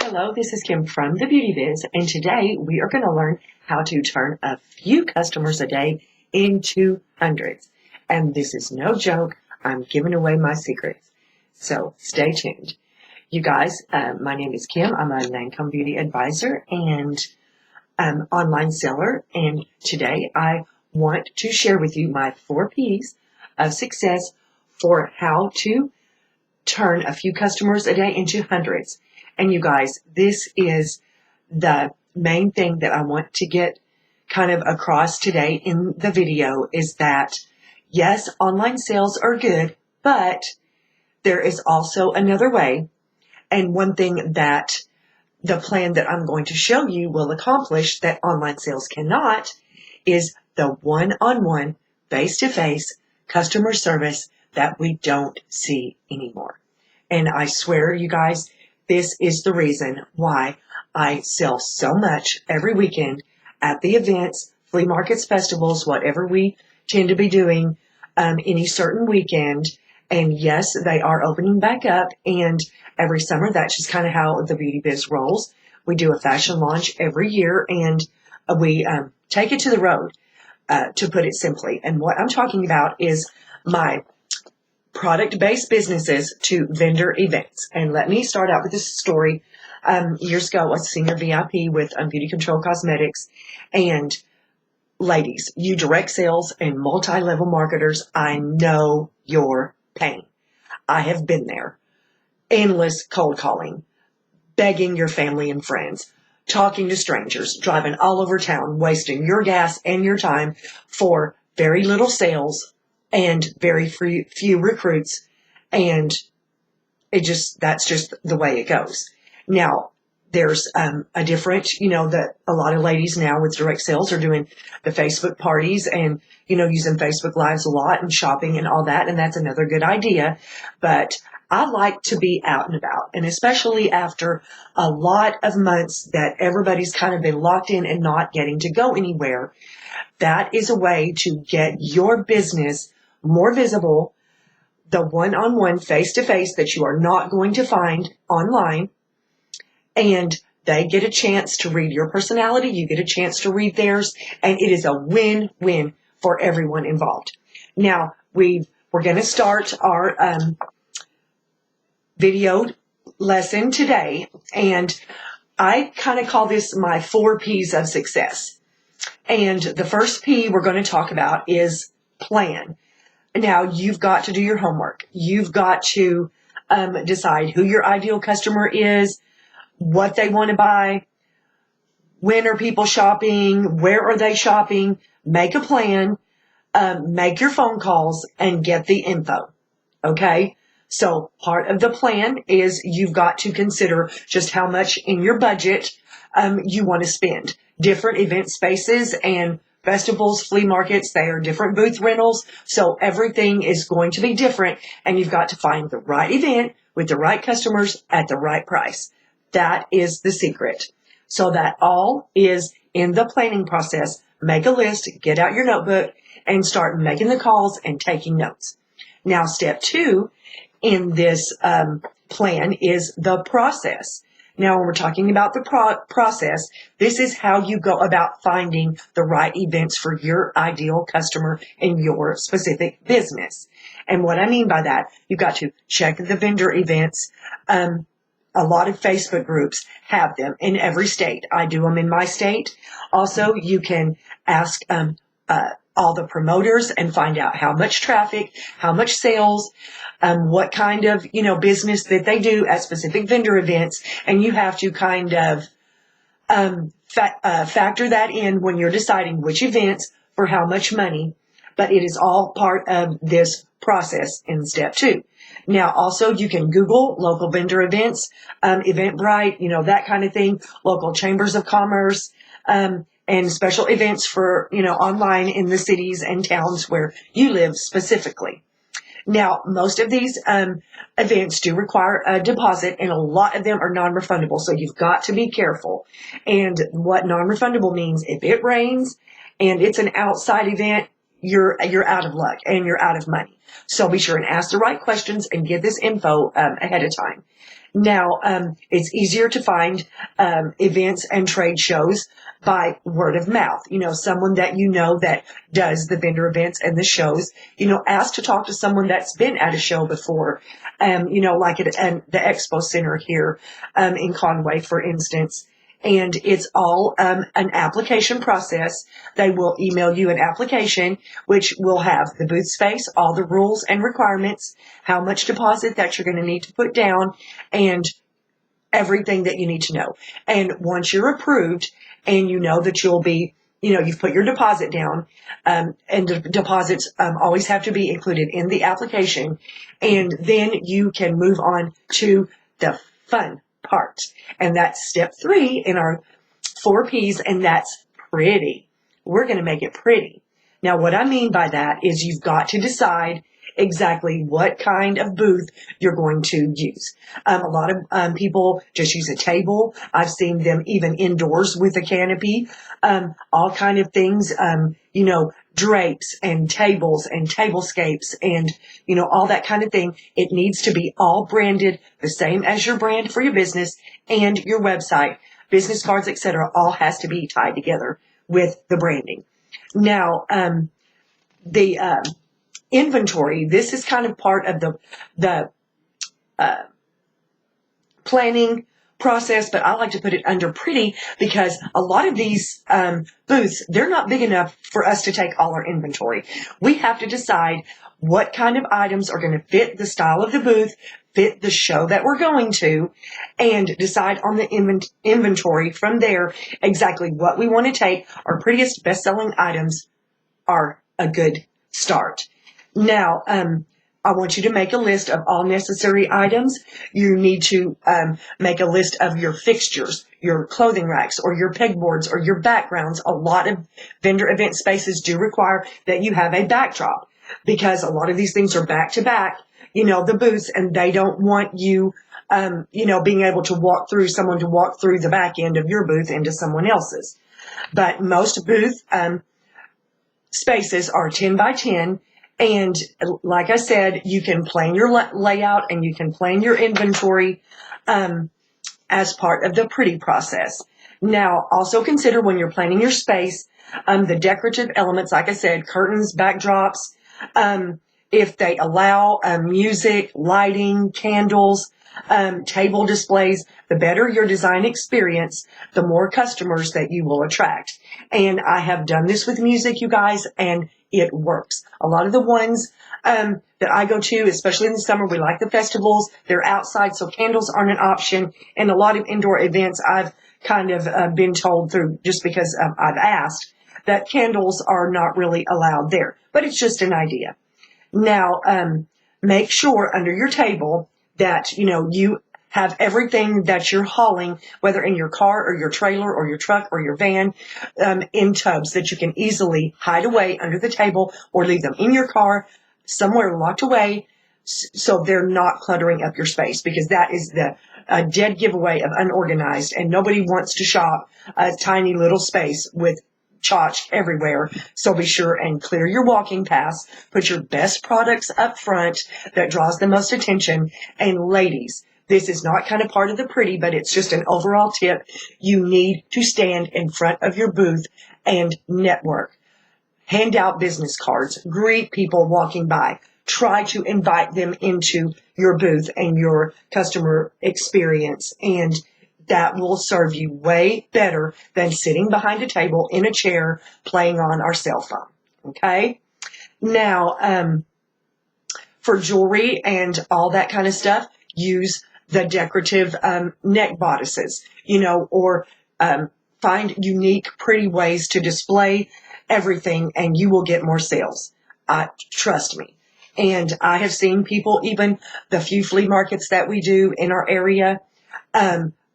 Hello, this is Kim from the Beauty Biz, and today we are going to learn how to turn a few customers a day into hundreds. And this is no joke. I'm giving away my secrets. So stay tuned. You guys, my name is Kim. I'm an income beauty advisor and online seller. And today I want to share with you my 4 P's of success for how to turn a few customers a day into hundreds. And you guys, this is the main thing that I want to get kind of across today in the video is that, yes, online sales are good, but there is also another way. And one thing that the plan that I'm going to show you will accomplish that online sales cannot is the one-on-one, face-to-face customer service that we don't see anymore. And I swear, you guys, this is the reason why I sell so much every weekend at the events, flea markets, festivals, whatever we tend to be doing any certain weekend. And yes, they are opening back up. And every summer, that's just kind of how the Beauty Biz rolls. We do a fashion launch every year, and we take it to the road, to put it simply. And what I'm talking about is my product-based businesses to vendor events. And let me start out with this story. Years ago, I was a senior VIP with Beauty Control Cosmetics. And ladies, you direct sales and multi-level marketers, I know your pain. I have been there. Endless cold calling, begging your family and friends, talking to strangers, driving all over town, wasting your gas and your time for very little sales and very few recruits, and that's just the way it goes. Now, there's a different, that a lot of ladies now with direct sales are doing the Facebook parties and, using Facebook Lives a lot and shopping and all that, and that's another good idea. But I like to be out and about, and especially after a lot of months that everybody's kind of been locked in and not getting to go anywhere, that is a way to get your business more visible, the one-on-one, face-to-face that you are not going to find online, and they get a chance to read your personality, you get a chance to read theirs, and it is a win-win for everyone involved. Now, we're going to start our video lesson today, and I kind of call this my 4 P's of success. And the first P we're going to talk about is plan. Now, you've got to do your homework. You've got to decide who your ideal customer is, what they want to buy, when are people shopping, where are they shopping. Make a plan, make your phone calls, and get the info. Okay? So part of the plan is you've got to consider just how much in your budget you want to spend. Different event spaces and festivals, flea markets, they are different booth rentals. So everything is going to be different, and you've got to find the right event with the right customers at the right price. That is the secret. So that all is in the planning process. Make a list, get out your notebook, and start making the calls and taking notes. Now, step 2 in this plan is the process. Now, when we're talking about the process, this is how you go about finding the right events for your ideal customer in your specific business. And what I mean by that, you've got to check the vendor events. A lot of Facebook groups have them in every state. I do them in my state. Also, you can ask all the promoters and find out how much traffic, how much sales, what kind of, business that they do at specific vendor events. And you have to kind of factor that in when you're deciding which events for how much money. But it is all part of this process in step 2. Now, also, you can Google local vendor events, Eventbrite, that kind of thing, local chambers of commerce, and special events for, online in the cities and towns where you live specifically. Now, most of these events do require a deposit, and a lot of them are non-refundable, so you've got to be careful. And what non-refundable means, if it rains and it's an outside event, you're out of luck and you're out of money. So be sure and ask the right questions and get this info ahead of time. Now, it's easier to find events and trade shows by word of mouth. Someone that that does the vendor events and the shows. Ask to talk to someone that's been at a show before. Like at the Expo Center here in Conway, for instance. And it's all an application process. They will email you an application, which will have the booth space, all the rules and requirements, how much deposit that you're going to need to put down, and everything that you need to know. And once you're approved and you know that you'll be, you've put your deposit down, and the deposits always have to be included in the application. And then you can move on to the fun part. And that's step 3 in our 4 P's, and that's pretty. We're going to make it pretty. Now, what I mean by that is you've got to decide exactly what kind of booth you're going to use. A lot of people just use a table. I've seen them even indoors with a canopy, all kind of things, drapes and tables and tablescapes and, all that kind of thing. It needs to be all branded the same as your brand for your business and your website, business cards, etc. All has to be tied together with the branding. Now, the inventory, this is kind of part of the planning process, but I like to put it under pretty because a lot of these booths, they're not big enough for us to take all our inventory. We have to decide what kind of items are going to fit the style of the booth, fit the show that we're going to, and decide on the inventory from there exactly what we want to take. Our prettiest best-selling items are a good start. Now, I want you to make a list of all necessary items. You need to make a list of your fixtures, your clothing racks, or your pegboards, or your backgrounds. A lot of vendor event spaces do require that you have a backdrop because a lot of these things are back to back, the booths, and they don't want you, being able to walk through the back end of your booth into someone else's. But most booth spaces are 10 by 10. And like I said, you can plan your layout and you can plan your inventory as part of the pretty process. Now, also consider when you're planning your space, the decorative elements, like I said, curtains, backdrops, if they allow music, lighting, candles, table displays, the better your design experience, the more customers that you will attract. And I have done this with music, you guys, and it works. A lot of the ones that I go to, especially in the summer, we like the festivals. They're outside, so candles aren't an option. And a lot of indoor events, I've kind of been told through, just because I've asked, that candles are not really allowed there. But it's just an idea. Now, make sure under your table that, you have everything that you're hauling, whether in your car or your trailer or your truck or your van, in tubs that you can easily hide away under the table or leave them in your car somewhere locked away so they're not cluttering up your space, because that is the dead giveaway of unorganized, and nobody wants to shop a tiny little space with tchotch everywhere. So be sure and clear your walking paths. Put your best products up front that draws the most attention. And ladies, this is not kind of part of the pretty, but it's just an overall tip. You need to stand in front of your booth and network. Hand out business cards. Greet people walking by. Try to invite them into your booth and your customer experience. And that will serve you way better than sitting behind a table in a chair playing on our cell phone. Okay? Now, for jewelry and all that kind of stuff, use the decorative neck bodices, or find unique, pretty ways to display everything, and you will get more sales. Trust me. And I have seen people, even the few flea markets that we do in our area,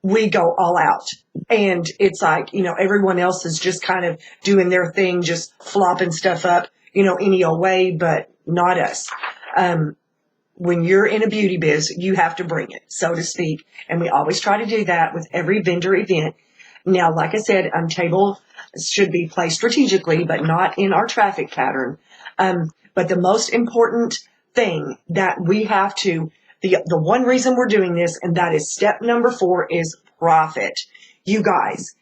we go all out. And it's like, everyone else is just kind of doing their thing, just flopping stuff up, any old way, but not us. When you're in a beauty biz, you have to bring it, so to speak. And we always try to do that with every vendor event. Now, like I said, table should be placed strategically, but not in our traffic pattern. But the most important thing that we have to, the one reason we're doing this, and that is step number 4, is profit. You guys,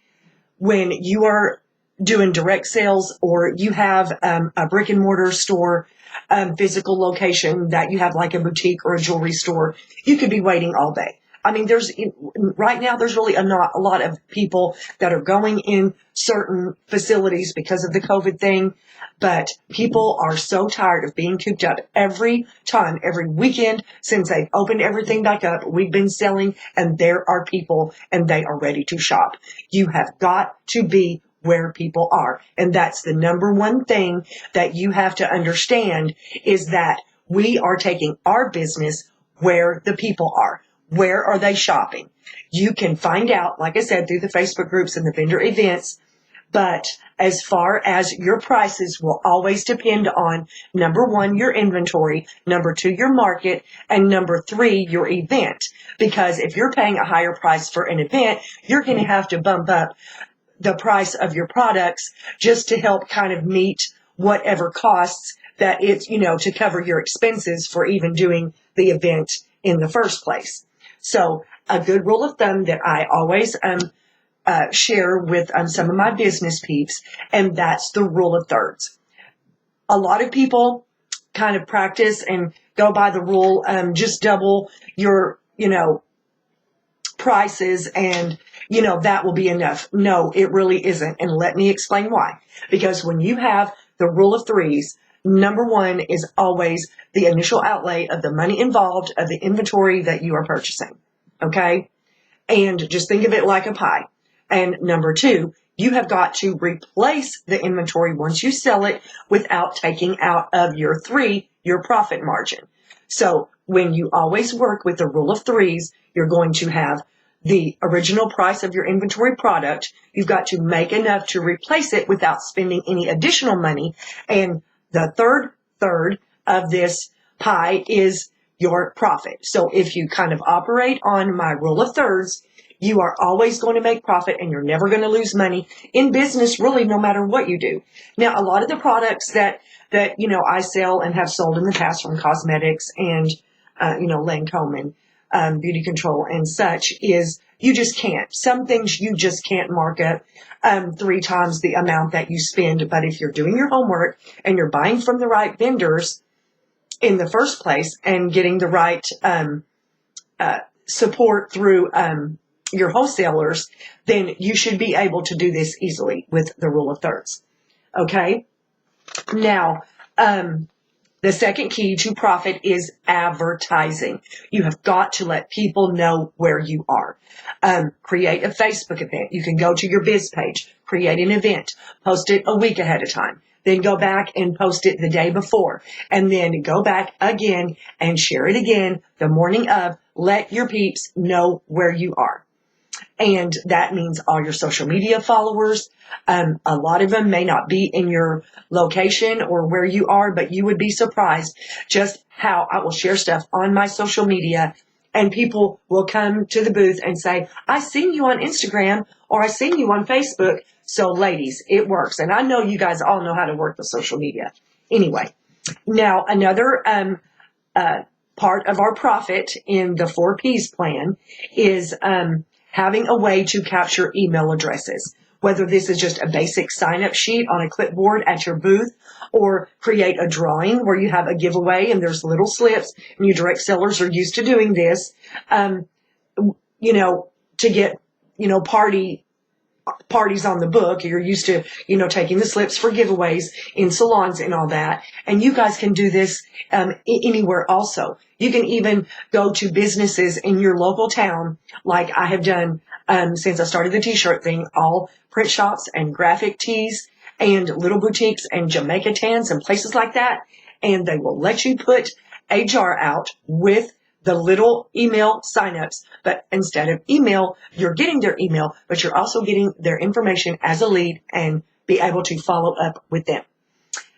when you are doing direct sales, or you have a brick and mortar store, physical location that you have, like a boutique or a jewelry store, you could be waiting all day. I mean, right now there's really not a lot of people that are going in certain facilities because of the COVID thing. But people are so tired of being cooped up every time, every weekend since they've opened everything back up. We've been selling, and there are people, and they are ready to shop. You have got to be where people are. And that's the number one thing that you have to understand, is that we are taking our business where the people are. Where are they shopping? You can find out, like I said, through the Facebook groups and the vendor events. But as far as your prices will always depend on, number 1, your inventory, number 2, your market, and number 3, your event. Because if you're paying a higher price for an event, you're going to have to bump up the price of your products just to help kind of meet whatever costs that it's, to cover your expenses for even doing the event in the first place. So a good rule of thumb that I always share with some of my business peeps, and that's the rule of thirds. A lot of people kind of practice and go by the rule, just double your, prices, and, that will be enough. No, it really isn't. And let me explain why. Because when you have the rule of threes, number 1 is always the initial outlay of the money involved of the inventory that you are purchasing. Okay? And just think of it like a pie. And number 2, you have got to replace the inventory once you sell it without taking out of your 3, your profit margin. So when you always work with the rule of threes, you're going to have the original price of your inventory product. You've got to make enough to replace it without spending any additional money. And the third of this pie is your profit. So if you kind of operate on my rule of thirds, you are always going to make profit, and you're never going to lose money in business, really, no matter what you do. Now, a lot of the products that I sell and have sold in the past, from cosmetics and, Lancome and beauty control and such, is you just can't. Some things you just can't mark up 3 times the amount that you spend. But if you're doing your homework and you're buying from the right vendors in the first place and getting the right support through your wholesalers, then you should be able to do this easily with the rule of thirds. Okay? Now, the second key to profit is advertising. You have got to let people know where you are. Create a Facebook event. You can go to your Bizz page, create an event, post it a week ahead of time. Then go back and post it the day before. And then go back again and share it again the morning of. Let your peeps know where you are. And that means all your social media followers. A lot of them may not be in your location or where you are, but you would be surprised just how I will share stuff on my social media, and people will come to the booth and say, I seen you on Instagram, or I seen you on Facebook. So ladies, it works. And I know you guys all know how to work the social media. Anyway, now another part of our profit in the 4 Ps plan is having a way to capture email addresses, whether this is just a basic sign-up sheet on a clipboard at your booth, or create a drawing where you have a giveaway and there's little slips, and you direct sellers are used to doing this, to get, parties on the book. You're used to, taking the slips for giveaways in salons and all that. And you guys can do this anywhere also. You can even go to businesses in your local town, like I have done since I started the t-shirt thing, all print shops and graphic tees and little boutiques and Jamaica tans and places like that. And they will let you put a jar out with the little email signups, but instead of email, you're getting their email, but you're also getting their information as a lead and be able to follow up with them.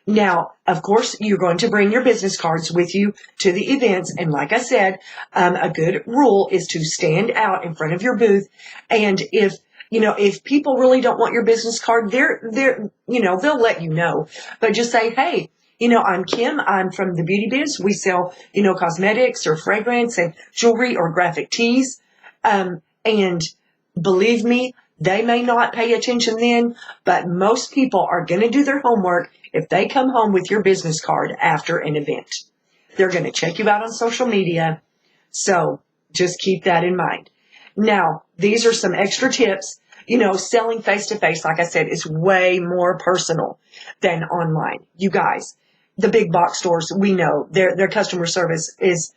Now, of course, you're going to bring your business cards with you to the events. And like I said, a good rule is to stand out in front of your booth. And if people really don't want your business card, they'll let you know, but just say, hey, I'm Kim. I'm from the Beauty Biz. We sell, cosmetics or fragrance and jewelry or graphic tees. And believe me, they may not pay attention then, but most people are going to do their homework if they come home with your business card after an event. They're going to check you out on social media. So just keep that in mind. Now, these are some extra tips. Selling face to face, like I said, is way more personal than online. You guys, the big box stores, we know their customer service is,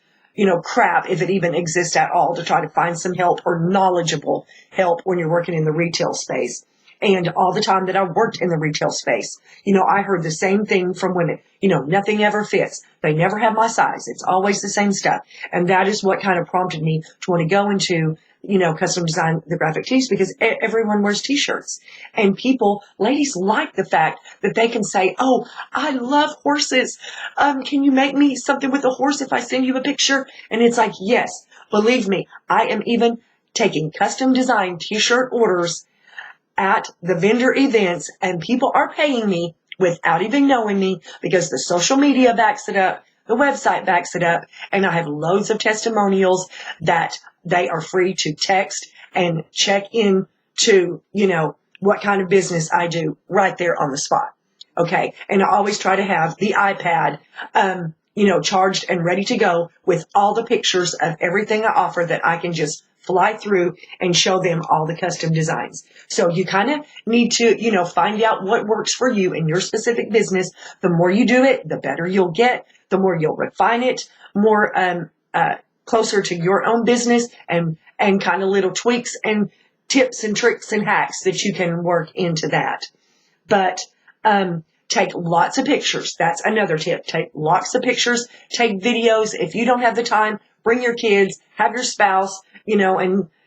crap if it even exists at all, to try to find some help or knowledgeable help when you're working in the retail space. And all the time that I worked in the retail space, I heard the same thing from women. Nothing ever fits. They never have my size. It's always the same stuff. And that is what kind of prompted me to want to go into, custom design, the graphic tees, because everyone wears t-shirts. And ladies like the fact that they can say, oh, I love horses. Can you make me something with a horse if I send you a picture? And it's like, yes, believe me, I am even taking custom design t-shirt orders at the vendor events, and people are paying me without even knowing me, because the social media backs it up, the website backs it up, and I have loads of testimonials that they are free to text and check in to, what kind of business I do right there on the spot. Okay. And I always try to have the iPad, charged and ready to go with all the pictures of everything I offer that I can just fly through and show them all the custom designs. So you kind of need to, find out what works for you in your specific business. The more you do it, the better you'll get, the more you'll refine it, more, closer to your own business, and kind of little tweaks and tips and tricks and hacks that you can work into that. But, take lots of pictures. That's another tip. Take lots of pictures, take videos. If you don't have the time, bring your kids, have your spouse,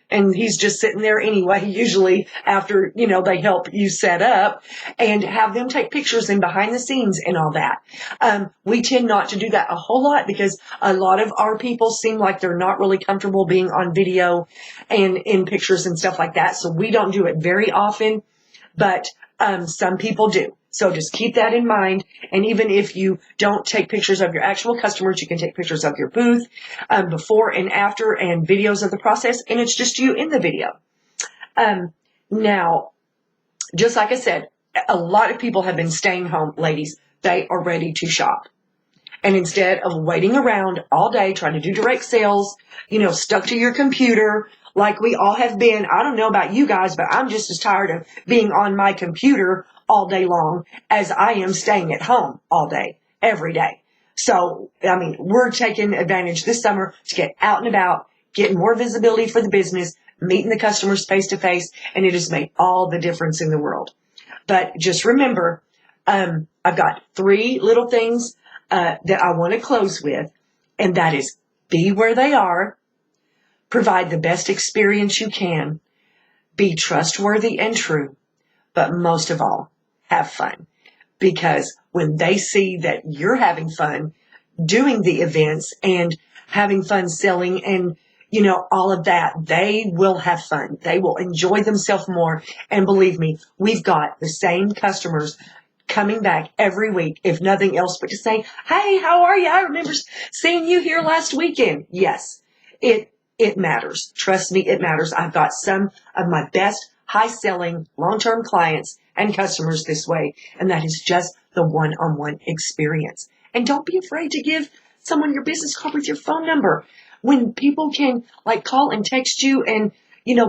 and he's just sitting there anyway, usually after, they help you set up, and have them take pictures and behind the scenes and all that. We tend not to do that a whole lot because a lot of our people seem like they're not really comfortable being on video and in pictures and stuff like that. So we don't do it very often, but some people do. So just keep that in mind. And even if you don't take pictures of your actual customers, you can take pictures of your booth, before and after, and videos of the process. And it's just you in the video. Now, just like I said, a lot of people have been staying home, ladies. They are ready to shop. And instead of waiting around all day trying to do direct sales, stuck to your computer, like we all have been. I don't know about you guys, but I'm just as tired of being on my computer all day long as I am staying at home all day, every day. So, we're taking advantage this summer to get out and about, get more visibility for the business, meeting the customers face to face, and it has made all the difference in the world. But just remember, I've got 3 little things that I want to close with, and that is be where they are, provide the best experience you can, be trustworthy and true, but most of all, have fun. Because when they see that you're having fun doing the events and having fun selling and, all of that, they will have fun. They will enjoy themselves more. And believe me, we've got the same customers coming back every week, if nothing else, but to say, hey, how are you? I remember seeing you here last weekend. Yes, it matters. Trust me, it matters. I've got some of my best high-selling long-term clients and customers this way, and that is just the one-on-one experience. And don't be afraid to give someone your business card with your phone number. When people can call and text you, and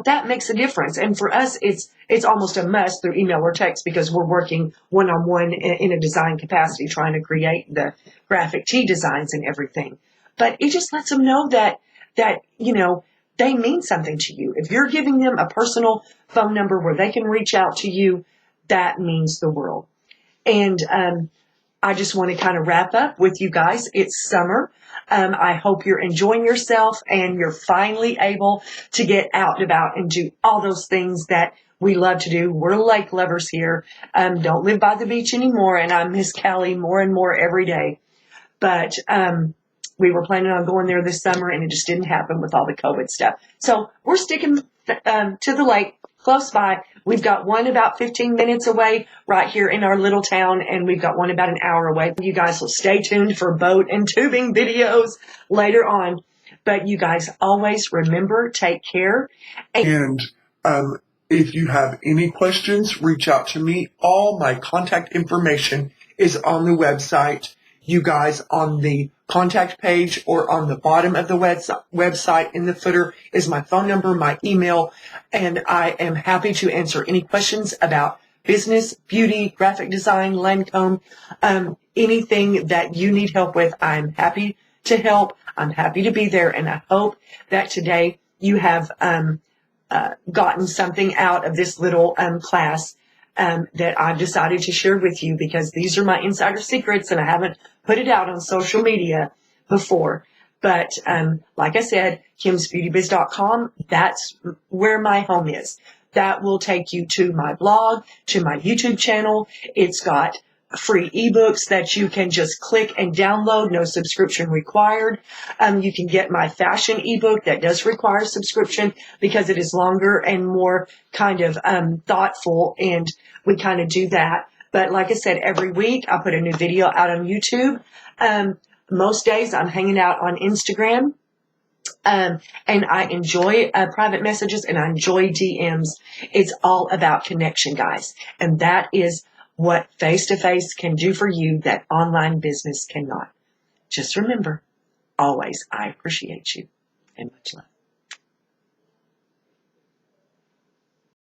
that makes a difference. And for us, it's almost a must through email or text, because we're working one-on-one in a design capacity, trying to create the graphic tee designs and everything. But it just lets them know that they mean something to you. If you're giving them a personal phone number where they can reach out to you, that means the world. And I just want to kind of wrap up with you guys. It's summer. I hope you're enjoying yourself and you're finally able to get out and about and do all those things that we love to do. We're lake lovers here. Don't live by the beach anymore, and I miss Cali more and more every day. But we were planning on going there this summer, and it just didn't happen with all the COVID stuff. So we're sticking to the lake close by. We've got one about 15 minutes away right here in our little town, and we've got one about an hour away. You guys will stay tuned for boat and tubing videos later on. But you guys always remember, take care. And if you have any questions, reach out to me. All my contact information is on the website. You guys, on the contact page or on the bottom of the website in the footer is my phone number, my email, and I am happy to answer any questions about business, beauty, graphic design, Lancome, anything that you need help with. I'm happy to help. I'm happy to be there, and I hope that today you have gotten something out of this little class that I've decided to share with you, because these are my insider secrets and I haven't put it out on social media before. But like I said, kimsbeautybiz.com, that's where my home is. That will take you to my blog, to my YouTube channel. It's got free ebooks that you can just click and download, no subscription required. You can get my fashion ebook that does require subscription because it is longer and more kind of thoughtful, and we kind of do that. But like I said, every week I put a new video out on YouTube. Most days I'm hanging out on Instagram. And I enjoy private messages, and I enjoy DMs. It's all about connection, guys. And that is what face-to-face can do for you that online business cannot. Just remember, always, I appreciate you, and much love.